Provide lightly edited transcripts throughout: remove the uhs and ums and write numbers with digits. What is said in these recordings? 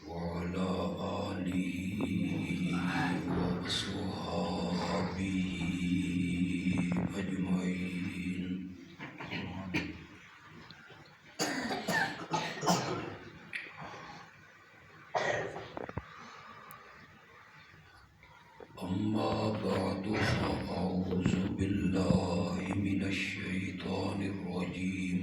وعلى آله وصحبه أجمعين. أما بعد فأعوذ بالله من الشيطان الرجيم.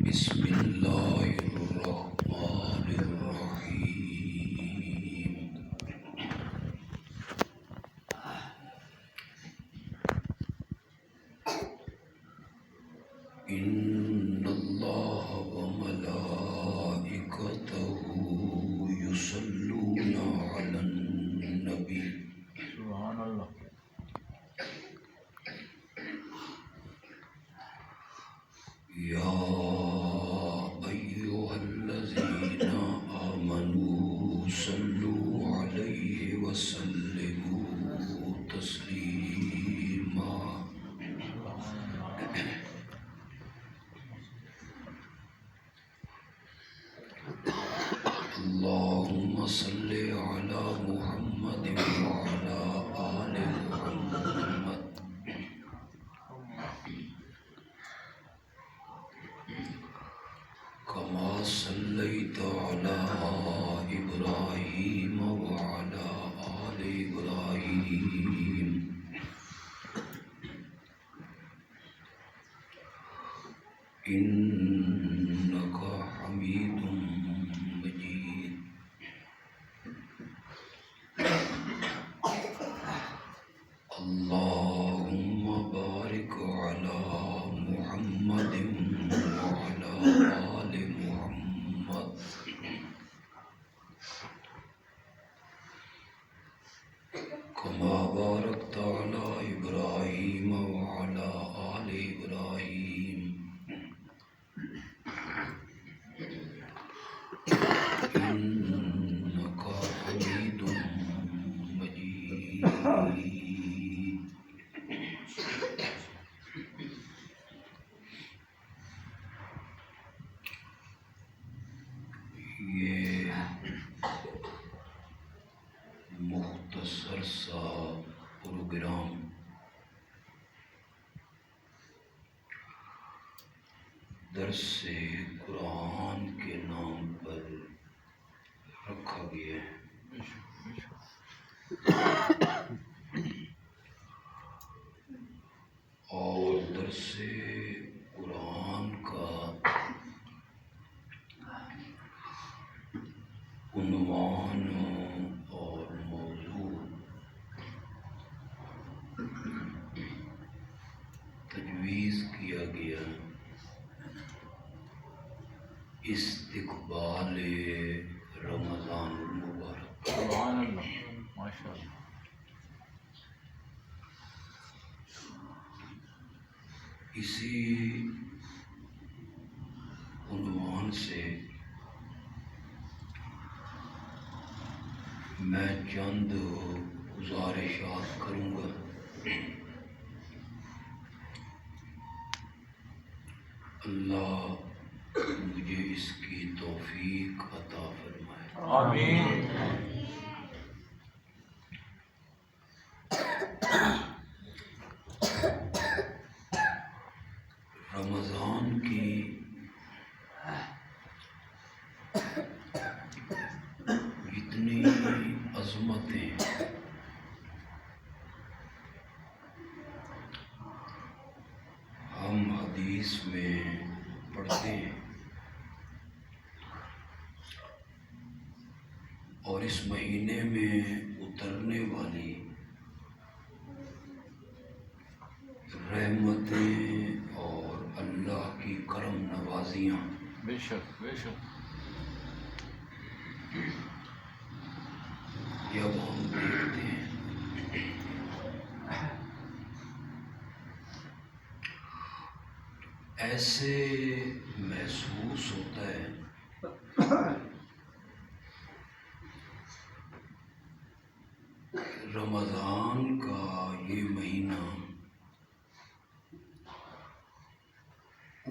بسم الله الرحمن الرحيم. إن الله وملائكته يصلون على النبي. سبحان اللہ. يا أيها الذين آمنوا صلوا عليه وسلموا تسليما. اللهم صل على محمد وعلى آل محمد كما صليت على إبراهيم وعلى آل إبراهيم إنك حميد مجيد. اللهم بارك على محمد وعلى آل محمد كما باركت على إبراهيم وعلى آل إبراهيم إنك حميد مجيد. یہ مختصر سا پروگرام درس قرآن کے نام پر رکھا گیا ہے. اور درس قرآن کا عنوان اور موضوع تجویز کیا گیا استقبال رمضان المبارک. سبحان اللہ. ماشاء اللہ. اسی عنوان سے میں چند گزارشات کروں گا. اللہ مجھے اس کی توفیق عطا فرمائے. آمین. رمضان کی اتنی عظمتیں ہم حدیث میں پڑھتے ہیں اور اس مہینے میں اترنے والی رحمتیں اور اللہ کی کرم نوازیاں بے شک بے شک. جب ہم دیکھتے ہیں ایسے محسوس ہوتا ہے رمضان کا یہ مہینہ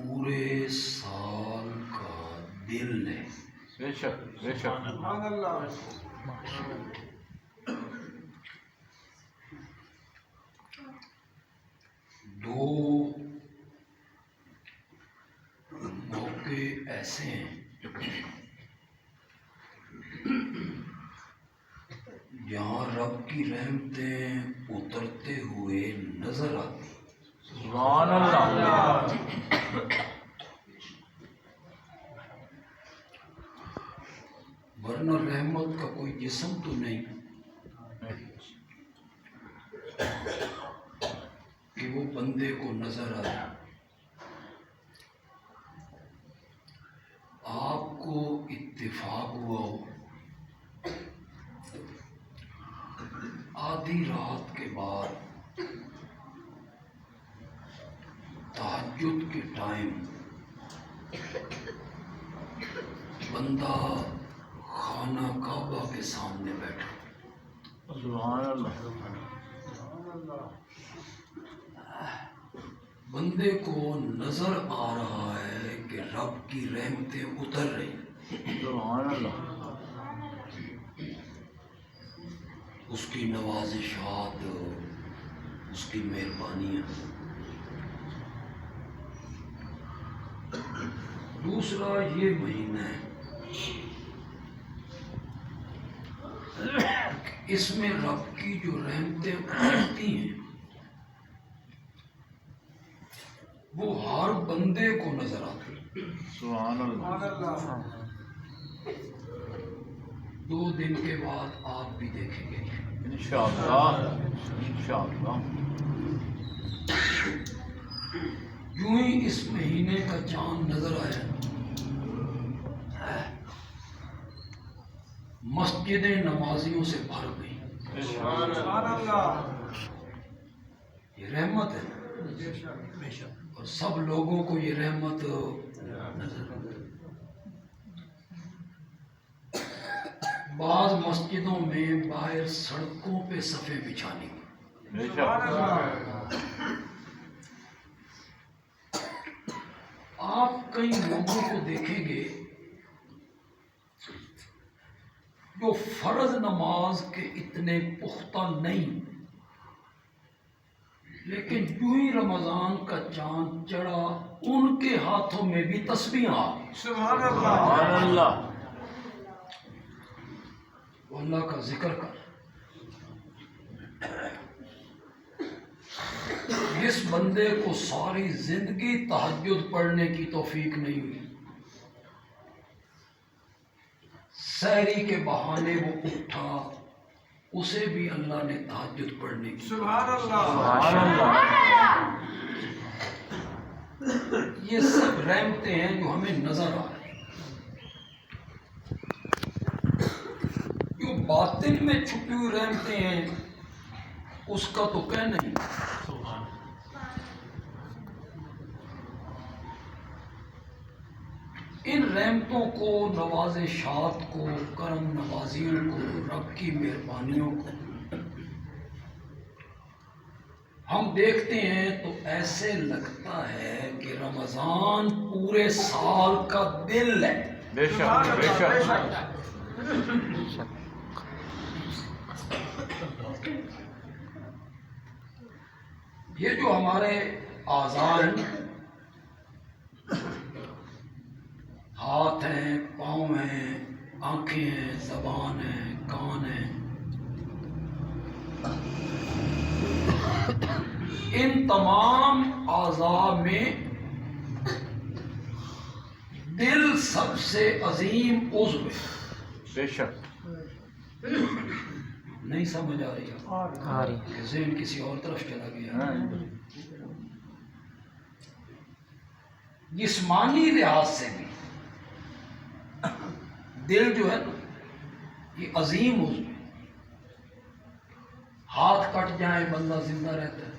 پورے سال کا دل ہے. بے شک بے شک. دو موقع ایسے ہیں جہاں رب کی رحمتیں اترتے ہوئے نظر آتی. سبحان اللہ. ورنہ رحمت کا کوئی جسم تو نہیں کہ وہ بندے کو نظر آئے. آپ کو اتفاق ہوا ہو آدھی رات کے بعد تہجد کے ٹائم بندہ خانہ کعبہ کے سامنے بیٹھا. سبحان اللہ. بندے کو نظر آ رہا ہے کہ رب کی رحمتیں اتر رہی. سبحان اللہ. اس کی نوازشات، اس کی مہربانیاں. دوسرا یہ مہینہ ہے اس میں رب کی جو رحمتیں اترتی ہیں وہ ہر بندے کو نظر آتی. سبحان اللہ. 2 دن کے بعد آپ بھی دیکھیں گے. انشاءاللہ انشاءاللہ. یوں ہی اس مہینے کا چاند نظر آیا، مسجدیں نمازیوں سے بھر گئی. یہ رحمت ہے اور سب لوگوں کو یہ رحمت نظر آتی. بعض مسجدوں میں باہر سڑکوں پہ صفیں بچھانی. بے شک. آپ کئی لوگوں کو دیکھیں گے جو فرض نماز کے اتنے پختہ نہیں، لیکن جو ہی رمضان کا چاند چڑھا ان کے ہاتھوں میں بھی تسبیحاں آ گئی. سبحان اللہ. وہ اللہ کا ذکر کر. جس بندے کو ساری زندگی تہجد پڑھنے کی توفیق نہیں ہوئی، سحری کے بہانے وہ اٹھا، اسے بھی اللہ نے تہجد پڑھنے کی. سبحان اللہ. یہ سب رحمتیں ہیں جو ہمیں نظر آ رہی ہیں. جو باطن میں چھپی ہوئی رحمتیں ہیں اس کا تو کہنا نہیں. ان رحمتوں کو، نوازشات کو، کرم نوازیوں کو، رب کی مہربانیوں کو ہم دیکھتے ہیں تو ایسے لگتا ہے کہ رمضان پورے سال کا دل ہے. بے شک بے شک. یہ جو ہمارے اعضاء ہیں، ہاتھ ہیں، پاؤں ہیں، آنکھیں ہیں، زبان ہے، کان ہیں، ان تمام اعضاء میں دل سب سے عظیم عضو ہے. بے شک. نہیں سمجھ آ رہی ہے؟ ذہن کسی اور طرف چلا گیا. جسمانی لحاظ سے بھی دل جو ہے نا یہ عظیم عضو ہے. ہاتھ کٹ جائیں بندہ زندہ رہتا ہے،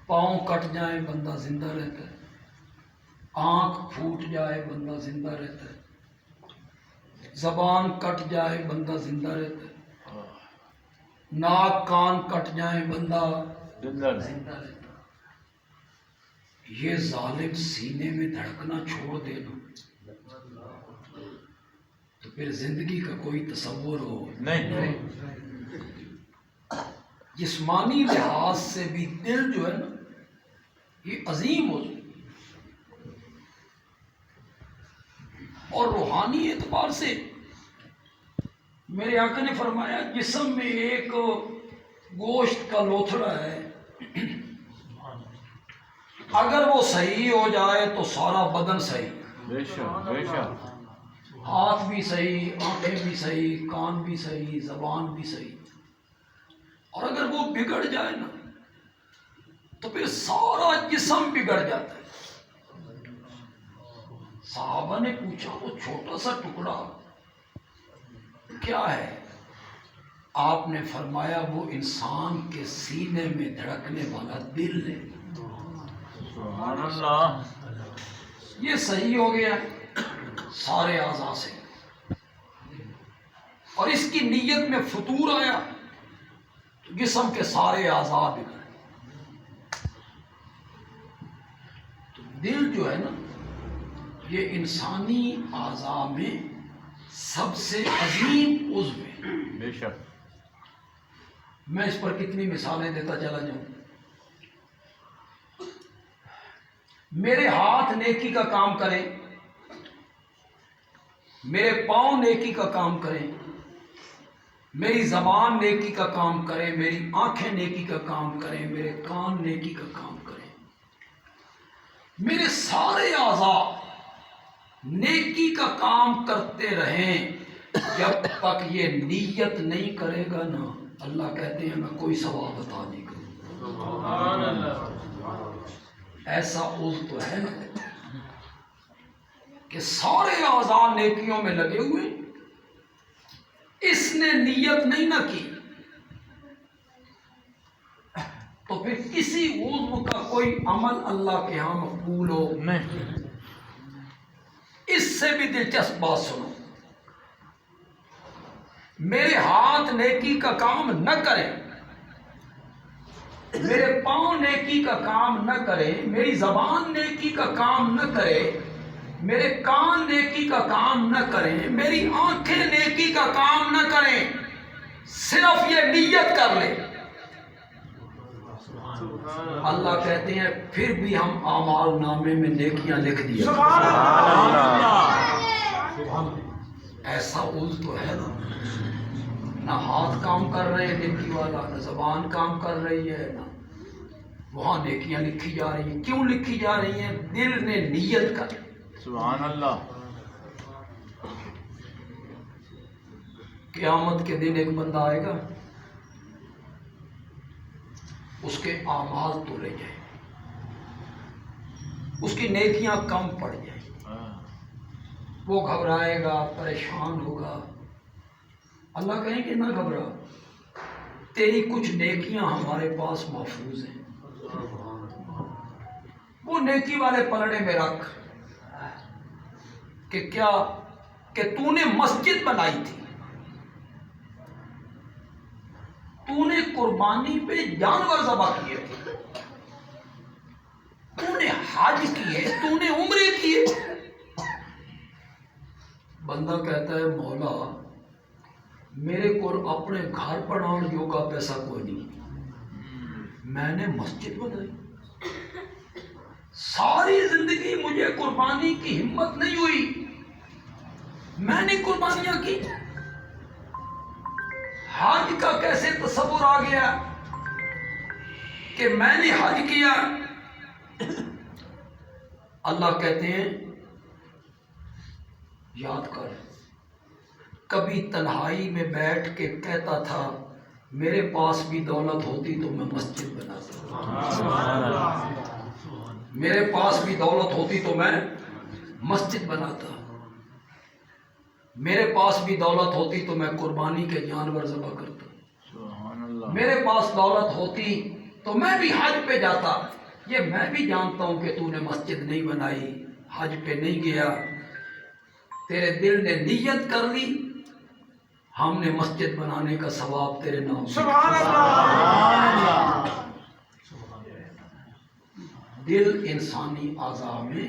پاؤں کٹ جائیں بندہ زندہ رہتا ہے، آنکھ پھوٹ جائے بندہ زندہ رہتا ہے، زبان کٹ جائے بندہ زندہ رہتا ہے، ناک کان کٹ جائیں بندہ زندہ زندہ رہتا ہے. یہ ظالم سینے میں دھڑکنا چھوڑ دینا تو پھر زندگی کا کوئی تصور ہو نہیں جسمانی لحاظ سے بھی دل جو ہے نا یہ عظیم ہو اور روحانی اعتبار سے میرے آقا نے فرمایا جسم میں ایک گوشت کا لوتھڑا ہے، اگر وہ صحیح ہو جائے تو سارا بدن صحیح، بے شک بے شک ہاتھ بھی صحیح، آنکھیں بھی صحیح، کان بھی صحیح، زبان بھی صحیح، اور اگر وہ بگڑ جائے نا تو پھر سارا جسم بگڑ جاتا ہے۔ صحابہ نے پوچھا وہ چھوٹا سا ٹکڑا کیا ہے؟ آپ نے فرمایا وہ انسان کے سینے میں دھڑکنے والا دل ہے، سبحان اللہ یہ صحیح ہو گیا سارے اعضاء سے، اور اس کی نیت میں فطور آیا تو جسم کے سارے اعضاء بگڑے۔ تو دل جو ہے نا یہ انسانی اعضاء میں سب سے عظیم عضو ہے۔ بے شک میں اس پر کتنی مثالیں دیتا چلا جاؤں۔ میرے ہاتھ نیکی کا کام کریں، میرے پاؤں نیکی کا کام کریں، میری زبان نیکی کا کام کرے، میری آنکھیں نیکی کا کام کریں، میرے کان نیکی کا کام کریں، میرے سارے اعضاء نیکی کا کام کرتے رہیں، جب تک یہ نیت نہیں کرے گا نا اللہ کہتے ہیں میں کوئی ثواب عطا نہیں کروں۔ سبحان اللہ ایسا عضو تو ہے نا کہ سارے اعضاء نیکیوں میں لگے ہوئے، اس نے نیت نہیں نہ کی تو پھر کسی عضو کا کوئی عمل اللہ کے ہاں مقبول ہو۔ نہیں اس سے بھی دلچسپ بات سنو، میرے ہاتھ نیکی کا کام نہ کریں، میرے پاؤں نیکی کا کام نہ کرے، میری زبان نیکی کا کام نہ کرے، میرے کان نیکی کا کام نہ کریں، میری آنکھیں نیکی کا کام نہ کریں، صرف یہ نیت کر لیں، اللہ کہتے ہیں پھر بھی ہم اعمال نامے میں نیکیاں لکھ دیا۔ سبحان اللہ ایسا عضو تو ہے نا، نہ ہاتھ کام کر رہے ہیں نیکی والا، نہ زبان کام کر رہی ہے، نہ وہاں نیکیاں لکھی جا رہی ہیں۔ کیوں لکھی جا رہی ہیں؟ دل نے نیت کر۔ سبحان اللہ قیامت کے دن ایک بندہ آئے گا، اس کے اعمال تولے جائیں، اس کی نیکیاں کم پڑ جائیں، وہ گھبرائے گا، پریشان ہوگا، اللہ کہیں کہ نہ گھبرا، تیری کچھ نیکیاں ہمارے پاس محفوظ ہیں، وہ نیکی والے پلڑے میں رکھ کہ کیا کہ تو نے مسجد بنائی تھی، تو نے قربانی پہ جانور ذبح کیے تھے، تو نے حج کیے، تو نے عمرے کیے۔ بندہ کہتا ہے مولا میرے کو اپنے گھر بناؤ جو کا پیسہ کوئی نہیں، میں نے مسجد بنائی، ساری زندگی مجھے قربانی کی ہمت نہیں ہوئی، میں نے قربانیاں کی، حج کا کیسے تصور آ گیا کہ میں نے حج کیا۔ اللہ کہتے ہیں یاد کر، کبھی تنہائی میں بیٹھ کے کہتا تھا میرے پاس بھی دولت ہوتی تو میں مسجد بناتا، میرے پاس بھی دولت ہوتی تو میں مسجد بناتا، میرے پاس بھی دولت ہوتی تو میں قربانی کے جانور ذبح کرتا، سبحان اللہ میرے پاس دولت ہوتی تو میں بھی حج پہ جاتا۔ یہ میں بھی جانتا ہوں کہ تو نے مسجد نہیں بنائی، حج پہ نہیں گیا، تیرے دل نے نیت کر لی، ہم نے مسجد بنانے کا ثواب تیرے نام سے۔ سبحان اللہ دل انسانی اعضاء میں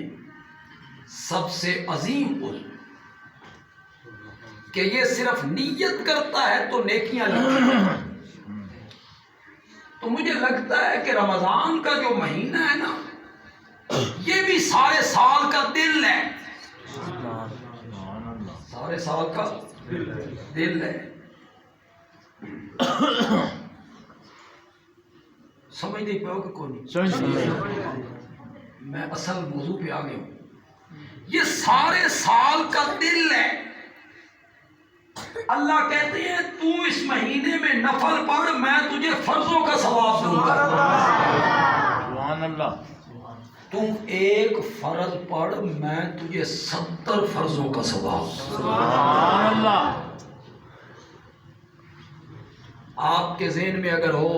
سب سے عظیم عضو کہ یہ صرف نیت کرتا ہے تو نیکیاں لگتی ہیں۔ تو مجھے لگتا ہے کہ رمضان کا جو مہینہ ہے نا، یہ بھی سارے سال کا دل ہے، سبحان اللہ سارے سال کا دل ہے۔ سمجھ نہیں پاؤ کہ کون نہیں؟ میں اصل موضوع پہ آ گیا ہوں۔ یہ سارے سال کا دل ہے۔ اللہ کہتے ہیں تو اس مہینے میں نفل پڑھ، میں تجھے فرضوں کا ثواب دوں گا۔ سبحان اللہ تم ایک فرض پڑھ، میں تجھے 70 فرضوں کا ثواب دوں گا۔ سبحان اللہ آپ کے ذہن میں اگر ہو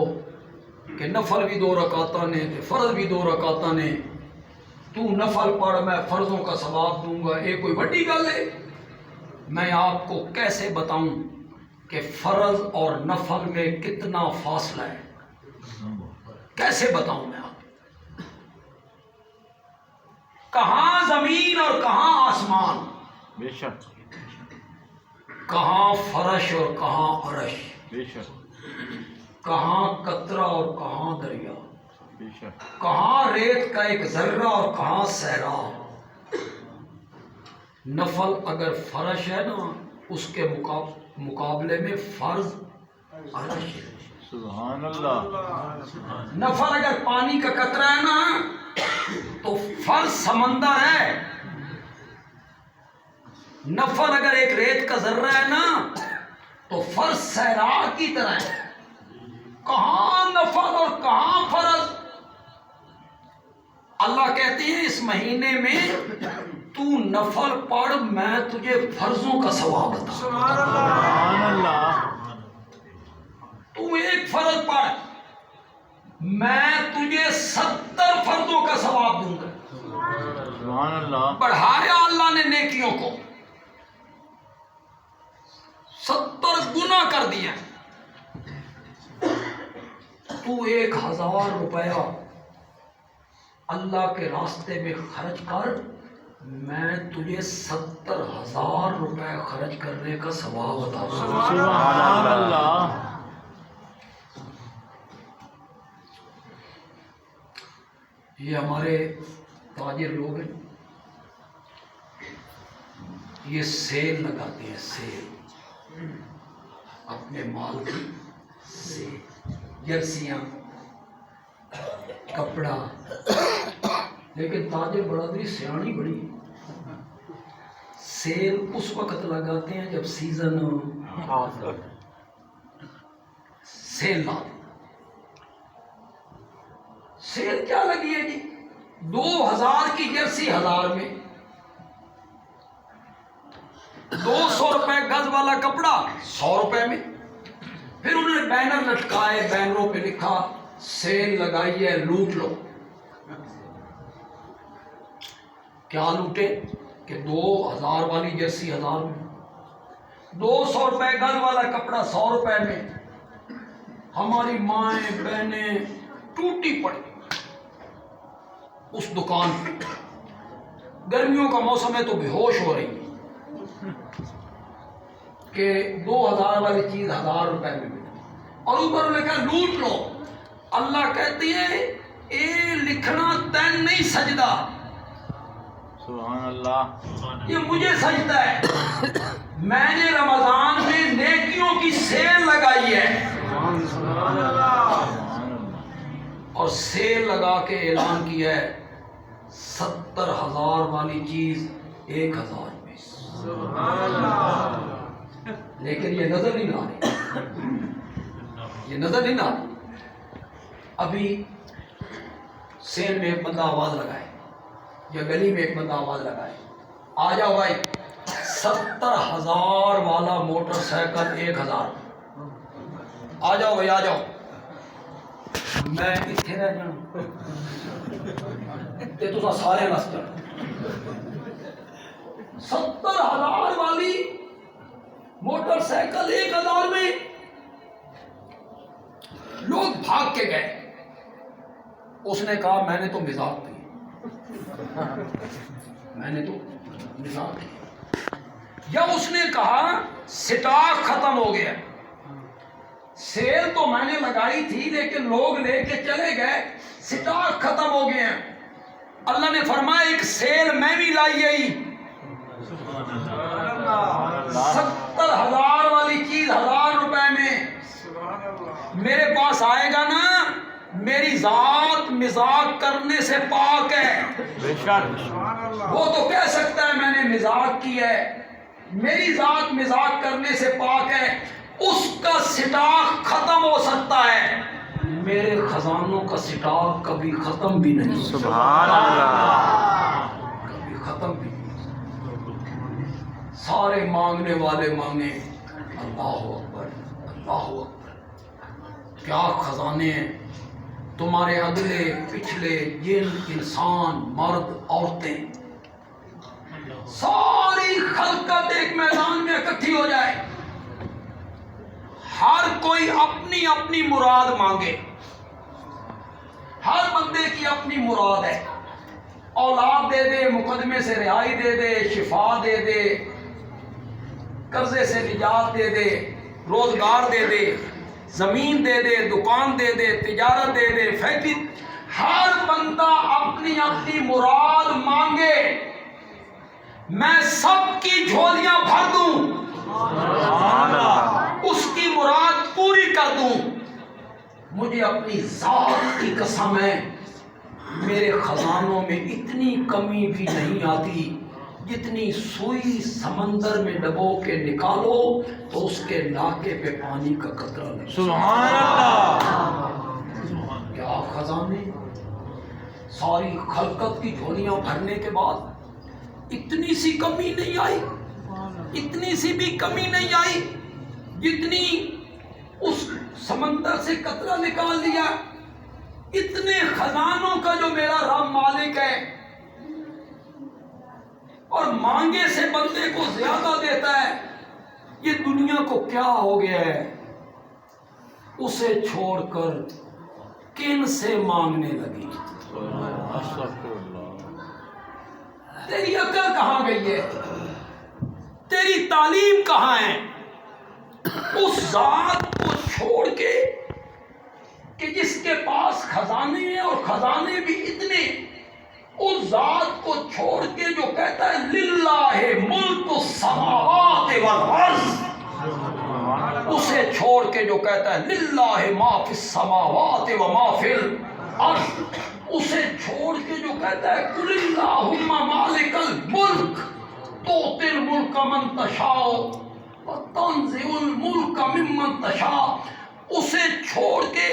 کہ نفل بھی 2 رکعتاں نے تے فرض بھی 2 رکعتاں نے، تو نفل پڑھ میں فرضوں کا ثواب دوں گا، یہ کوئی بڑی گل ہے؟ میں آپ کو کیسے بتاؤں کہ فرض اور نفل میں کتنا فاصلہ ہے، کیسے بتاؤں میں آپ؟ کہاں زمین اور کہاں آسمان، بے شک کہاں فرش اور کہاں عرش، بے شک کہاں قطرہ اور کہاں دریا، بے شک کہاں ریت کا ایک ذرہ اور کہاں صحرا۔ نفل اگر فرش ہے نا، اس کے مقابلے میں فرض عرش ہے۔ سبحان اللہ نفل اگر پانی کا قطرہ ہے نا تو فرض سمندر ہے۔ نفل اگر ایک ریت کا ذرہ ہے نا تو فرض صحرا کی طرح ہے۔ کہاں نفل اور کہاں فرض؟ اللہ کہتے ہیں اس مہینے میں تو نفل پڑھ، میں تجھے فرضوں کا ثواب عطا۔ سبحان اللہ تو ایک فرض پڑھ، میں تجھے 70 فرضوں کا ثواب دوں گا۔ سبحان اللہ بڑھایا اللہ نے نیکیوں کو، 70 گنا کر دیا۔ تو 1000 روپیہ اللہ کے راستے میں خرچ کر، میں تجھے 70,000 روپے خرچ کرنے کا ثواب عطا کروں گا۔ سبحان اللہ یہ ہمارے تاجر لوگ ہیں، یہ سیل لگاتے ہیں، سیل، اپنے مال کی سیل، جرسیاں، کپڑا۔ لیکن تاجر برادری سیانی بڑی، سیل اس وقت لگاتے ہیں جب سیزن سیل لا۔ سیل کیا لگی ہے جی؟ 2000 کی جرسی 1000 میں، 200 روپے گز والا کپڑا 100 روپے میں۔ پھر انہوں نے بینر لٹکائے، بینروں پہ لکھا سیل لگائی ہے، لوٹ لو۔ کیا لوٹے کہ 2000 والی جرسی 1000 میں، 200 روپے گز والا کپڑا 100 روپے میں۔ ہماری مائیں بہنیں ٹوٹی پڑی اس دکان پہ، گرمیوں کا موسم ہے تو بے ہوش ہو رہی ہے کہ 2000 والی چیز 1000 روپے میں ملی، اور اوپر انہوں نے کہا لوٹ لو۔ اللہ کہتی ہے اے لکھنا تین نہیں سجدہ، سبحان اللہ یہ مجھے سجدہ ہے۔ میں نے رمضان میں نیکیوں کی سیل لگائی ہے، سبحان اللہ اور سیل لگا کے اعلان کیا ہے 70,000 والی چیز 1000 میں۔ لیکن یہ نظر نہیں آ رہی، یہ نظر نہیں آ رہی۔ ابھی سیل میں ایک بندہ آواز لگائے یا گلی میں ایک بندہ آواز لگائے، آ جاؤ بھائی 70,000 والا موٹر سائیکل 1000، آ جاؤ بھائی آ جاؤ۔ میں اتنے رہ جانا تے تو سارے نس جانا۔ 70,000 والی موٹر سائیکل 1000 میں، لوگ بھاگ کے گئے۔ اس نے کہا میں نے تو مزاق کی، میں نے تو مثال کی. یا اس نے کہا سٹاک ختم ہو گیا, سیل تو میں نے لگائی تھی لیکن لوگ لے کے چلے گئے, سٹاک ختم ہو گئے ہیں. اللہ نے فرمایا ایک سیل میں بھی لائی گئی, 70,000 والی چیز 1000 روپے میں میرے پاس آئے گا نا. میری ذات مزاق کرنے سے پاک ہے. بے شک. وہ تو کہہ سکتا ہے میں نے مزاق کی ہے, میری ذات مزاق کرنے سے پاک ہے. اس کا سٹاک ختم ہو سکتا ہے, میرے خزانوں کا سٹاک کبھی ختم بھی نہیں. سبحان اللہ. کبھی ختم بھی نہیں. سارے مانگنے والے مانگے, اللہ اکبر اللہ اکبر. کیا خزانے ہیں تمہارے اگلے پچھلے, جن انسان مرد عورتیں, ساری خلقت ایک میدان میں اکٹھی ہو جائے, ہر کوئی اپنی اپنی مراد مانگے. ہر بندے کی اپنی مراد ہے, اولاد دے دے, مقدمے سے رہائی دے دے, شفا دے دے, قرضے سے نجات دے دے, روزگار دے دے, زمین دے دے, دکان دے دے, تجارت دے دے, فیکٹری. ہر بندہ اپنی اپنی مراد مانگے, میں سب کی جھولیاں بھر دوں, اس کی مراد پوری کر دوں. مجھے اپنی ذات کی قسم ہے میرے خزانوں میں اتنی کمی بھی نہیں آتی جتنی سوئی سمندر میں ڈبو کے نکالو تو اس کے ناکے پہ پانی کا قطرہ نہیں. سبحان اللہ. کیا خزانے, ساری خلقت کی جھولیاں بھرنے کے بعد اتنی سی کمی نہیں آئی, اتنی سی بھی کمی نہیں آئی جتنی اس سمندر سے قطرہ نکال دیا. اتنے خزانوں کا جو میرا رب مالک ہے, اور مانگے سے بندے کو زیادہ دیتا ہے. یہ دنیا کو کیا ہو گیا ہے, اسے چھوڑ کر کن سے مانگنے لگی. تیری عقل کہاں گئی ہے, تیری تعلیم کہاں ہے؟ اس ذات کو چھوڑ کے کہ جس کے پاس خزانے ہیں اور خزانے بھی اتنے, اس ذات کو چھوڑ کے جو کہتا ہے للہ ملک السماوات والارض, اسے چھوڑ کے جو کہتا ہے للہ ما فی السماوات و ما فی الارض, اسے چھوڑ کے جو کہتا ہے قل اللہم مالک الملک تؤتی الملک من تشاء وتنزع الملک ممن تشاء, اسے چھوڑ کے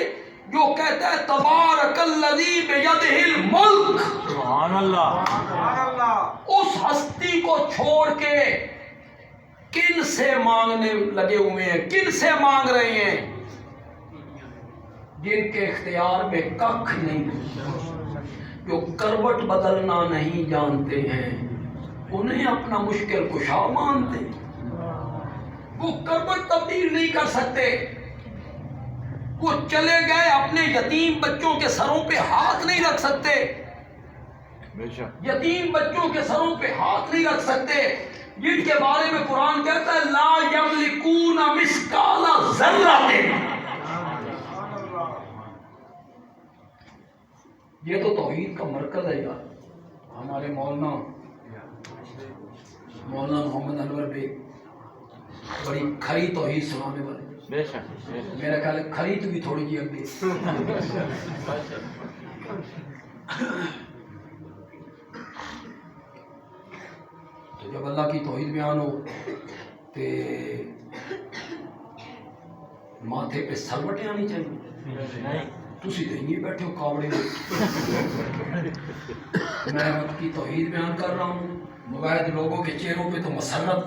جو کہتا ہے تبارک الذی بیدہ الملک. سبحان اللہ. اس ہستی کو چھوڑ کے کن سے مانگنے لگے ہوئے ہیں, کن سے مانگ رہے ہیں جن کے اختیار میں ککھ نہیں, جو کروٹ بدلنا نہیں جانتے ہیں, انہیں اپنا مشکل کشا مانتے, وہ کروٹ تبدیل نہیں کر سکتے. وہ چلے گئے اپنے یتیم بچوں کے سروں پہ ہاتھ نہیں رکھ سکتے, یتیم بچوں کے سروں پہ ہاتھ نہیں رکھ سکتے, جن کے بارے میں قرآن کہتا ہے لا یملکون مثقال ذرۃ. یہ تو توحید کا مرکز ہے یار. ہمارے مولانا محمد انور بے بڑی کھری توحید سنانے والے, بے شک. میرا خیال ہے کھری تو بھی تھوڑی جی اگے. تو جب اللہ کی توحید بیان ہو تے ماتھے پہ سلوٹیں آنی چاہیے. تسی تو نہیں بیٹھے ہو کاوڑے میں. میں رب کی توحید بیان کر رہا ہوں, مباحد لوگوں کے چہروں پہ تو مسرت.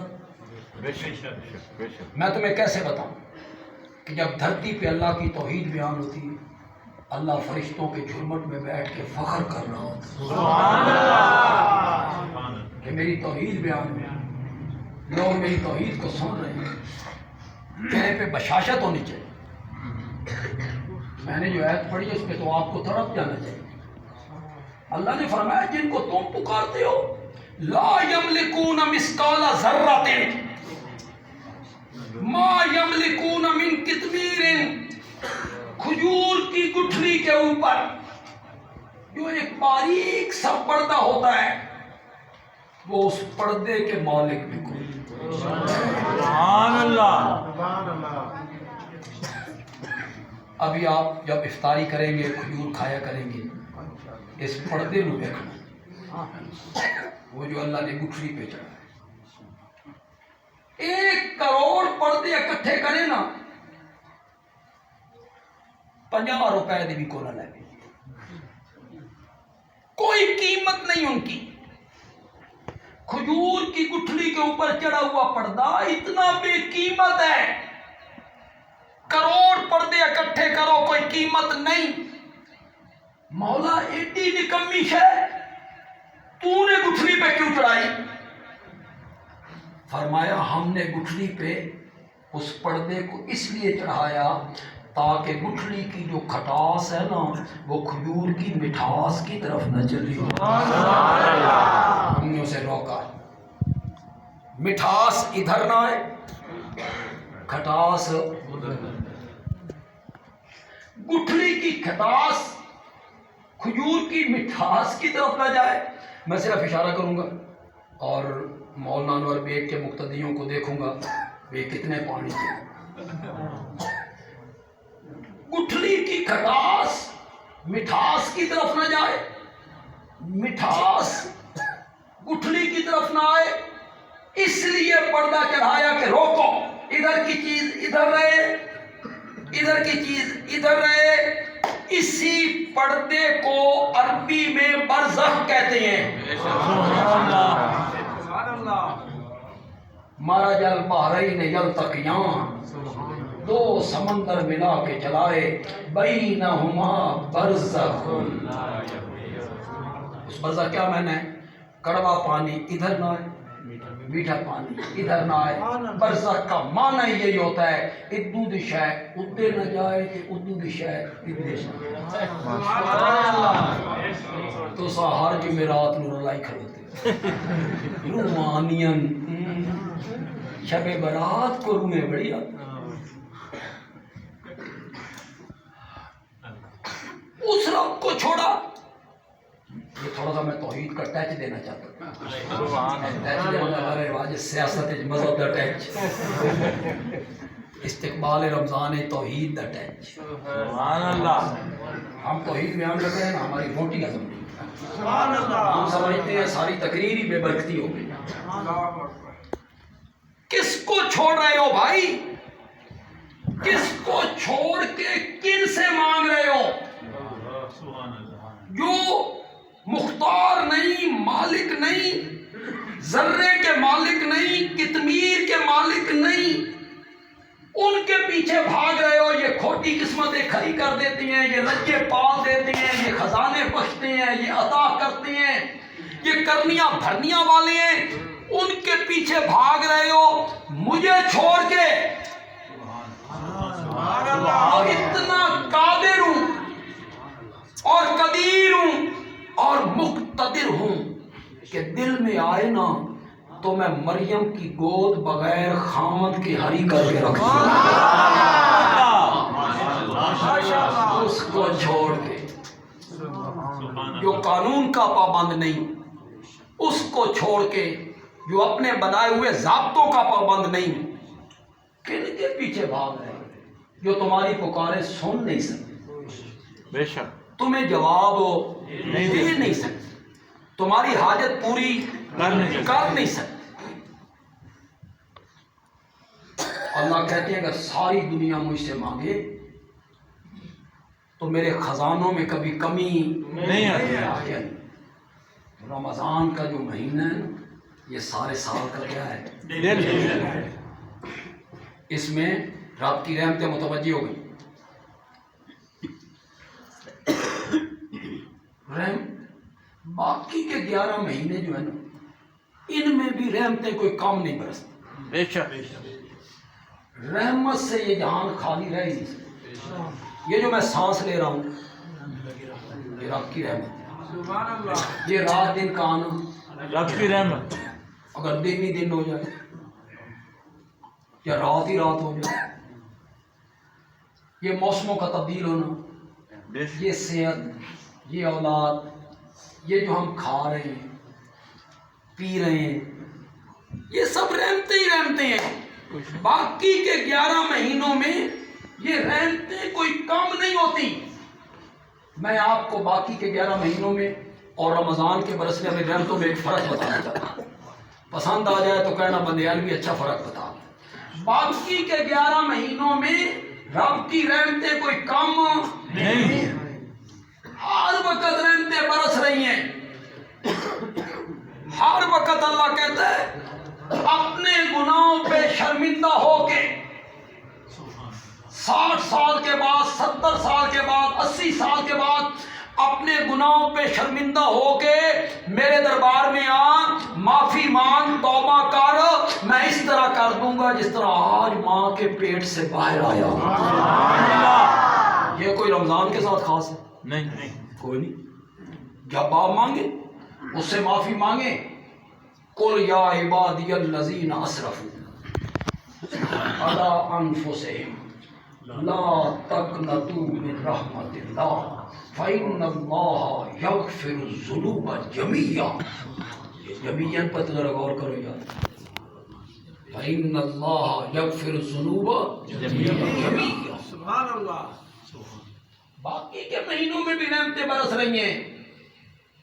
میں تمہیں کیسے بتاؤں کہ جب دھرتی پہ اللہ کی توحید بیان ہوتی ہے, اللہ فرشتوں کے جھرمٹ میں بیٹھ کے فخر کر رہا ہوتا ہے کہ میری توحید بیان میں لوگ میری توحید کو سن رہے ہیں. چہرے پہ بشاشت ہونی چاہیے. میں نے جو آیت پڑھی ہے اس پہ تو آپ کو تڑپ جانا چاہیے. اللہ نے فرمایا جن کو تم پکارتے ہو لا یملکون مثقال ذرۃ ما یملکون من قطمیر، کھجور کی گٹھلی کے اوپر جو ایک باریک سا پردہ ہوتا ہے وہ اس پردے کے مالک بھی کوئی۔ سبحان اللہ۔ ابھی آپ جب افطاری کریں گے کھجور کھایا کریں گے اس پردے میں دیکھنا، وہ جو اللہ نے گٹھلی پہ چڑھا ہے، 1 کروڑ پردے اکٹھے کریں نا 50 روپے دی بھی کو نہ لگے، کوئی قیمت نہیں ان کی۔ کھجور کی گٹھلی کے اوپر چڑھا ہوا پردہ اتنا بے قیمت ہے، کروڑ پردے اکٹھے کرو کوئی قیمت نہیں۔ مولا ایڈی نکمی ہے، تو نے گٹھلی پہ کیوں چڑھائی؟ فرمایا ہم نے گٹھلی پہ اس پردے کو اس لیے چڑھایا تاکہ گٹھلی کی جو کھٹاس ہے نا وہ کھجور کی مٹھاس کی طرف نہ چلی ہو۔ ہم نے اسے روکا، مٹھاس ادھر نہ آئے، کھٹاس گٹھلی کی کھٹاس کھجور کی مٹھاس کی طرف نہ جائے۔ میں صرف اشارہ کروں گا اور مولانا انور بیگ کے مقتدیوں کو دیکھوں گا وہ کتنے پانی کے۔ گٹھلی کی کھٹاس مٹھاس کی طرف نہ جائے، مٹھاس گٹھلی کی طرف نہ آئے، اس لیے پردہ چڑھایا کہ روکو، ادھر کی چیز ادھر رہے، ادھر کی چیز ادھر رہے۔ اسی پردے کو عربی میں برزخ کہتے ہیں۔ مرج البحرین یلتقیان، 2 سمندر ملا کے چلائے، بینہما برزخ۔ اس برزخ کیا معنی ہے؟ کڑوا پانی ادھر نہ آئے، میٹھا پانی ادھر نہ آئے۔ برزخ کا معنی یہی ہوتا ہے ادو دشا ادے نہ جائے کہ ادو دشا ادے تو ہر جمعرات نور لائی کھڑوتے روحانین شب برات کو روحیں بڑی آتی۔ اس رب کو چھوڑا۔ یہ تھوڑا سا میں توحید کا ٹچ دینا چاہتا ہوں، رواج سیاست مذہب کا ٹچ، استقبال رمضان توحید کا ٹچ۔ سبحان اللہ۔ ہم توحید بیان کر رہے ہیں نا، ہماری موٹی ہضم نہیں، ہم سمجھتے ہیں ساری تقریر ہی بے برکتی ہو گئی۔ کس کو چھوڑ رہے ہو بھائی؟ کس کو چھوڑ کے کن سے مانگ رہے ہو؟ جو مختار نہیں، مالک نہیں، ذرے کے مالک نہیں، قطمیر کے مالک نہیں، ان کے پیچھے بھاگ رہے ہو۔ یہ کھوٹی قسمتیں کھڑی کر دیتی ہیں، یہ لجے پال دیتے ہیں، یہ خزانے بخشتے ہیں، یہ عطا کرتے ہیں، یہ کرنیاں بھرنیاں والے ہیں، ان کے پیچھے بھاگ رہے ہو مجھے چھوڑ کے۔ اور اتنا قادر ہوں اور قدیر ہوں اور مقتدر ہوں کہ دل میں آئے نا تو میں مریم کی گود بغیر خامد کی ہری کر کے رکھ دوں، اس کو چھوڑ کے جو قانون کا پابند نہیں، اس کو چھوڑ کے جو اپنے بنائے ہوئے ضابطوں کا پابند نہیں، کن کے پیچھے بھاگ رہے جو تمہاری پکارے سن نہیں سکتے، بے شک تمہیں جواب دے نہیں سکتے، تمہاری حاجت پوری کر نہیں سکتے۔ اللہ کہتے ہیں اگر ساری دنیا مجھ سے مانگے تو میرے خزانوں میں کبھی کمی نہیں آتی۔ رمضان کا جو مہینہ ہے یہ سارے سال کا کیا ہے؟ اس میں رب کی رحمتیں متوجہ ہو گئی۔ رحم باقی کے 11 مہینے جو ہے نا ان میں بھی رحمتیں کوئی کم نہیں برستی، بے شک رحمت سے یہ جہان خالی رہ ہی نہیں سکتا۔ یہ جو میں سانس لے رہا ہوں یہ رب کی رحمت ہے، یہ رات دن کا آنا، رب کی رحمت. اگر دن ہی دن ہو جائے یا رات ہی رات ہو جائے، یہ موسموں کا تبدیل ہونا، یہ صحت، یہ اولاد، یہ جو ہم کھا رہے ہیں پی رہے ہیں، یہ سب رحمتیں ہی رحمتیں ہیں. باقی کے 11 مہینوں میں یہ رحمتیں کوئی کم نہیں ہوتی. میں آپ کو باقی کے 11 مہینوں میں اور رمضان کے برسنے میں رحمتوں میں ایک فرق بتانا چاہتا ہوں. پسند آ جائے تو کہنا بندیال بھی اچھا فرق بتا. باقی کے 11 مہینوں میں رب کی رحمتیں کوئی کم نہیں. ہر وقت رحمتیں برس رہی ہیں. ہر وقت اللہ کہتا ہے اپنے گناہوں پہ شرمندہ ہو کے 60 سال کے بعد، 70 سال کے بعد، 80 سال کے بعد اپنے گناہوں پہ شرمندہ ہو کے میرے دربار میں آ، معافی مانگ، توبہ کر. میں اس طرح کر دوں گا جس طرح آج ماں کے پیٹ سے باہر آیا. یہ کوئی رمضان کے ساتھ خاص ہے؟ نہیں. کوئی نہیں. جب باپ مانگے اس سے معافی مانگے. قل یا عبادی الذین اسرفوا علی انفسہم لا تقنطوا من رحمت اللہ فإن اللہ یغفر الذنوب جميعا. جميعا پر ذرا غور کرو یار. فإن اللہ یغفر الذنوب جميعا. سبحان اللہ. باقی کے مہینوں میں بھی رحمتیں برس رہی ہیں.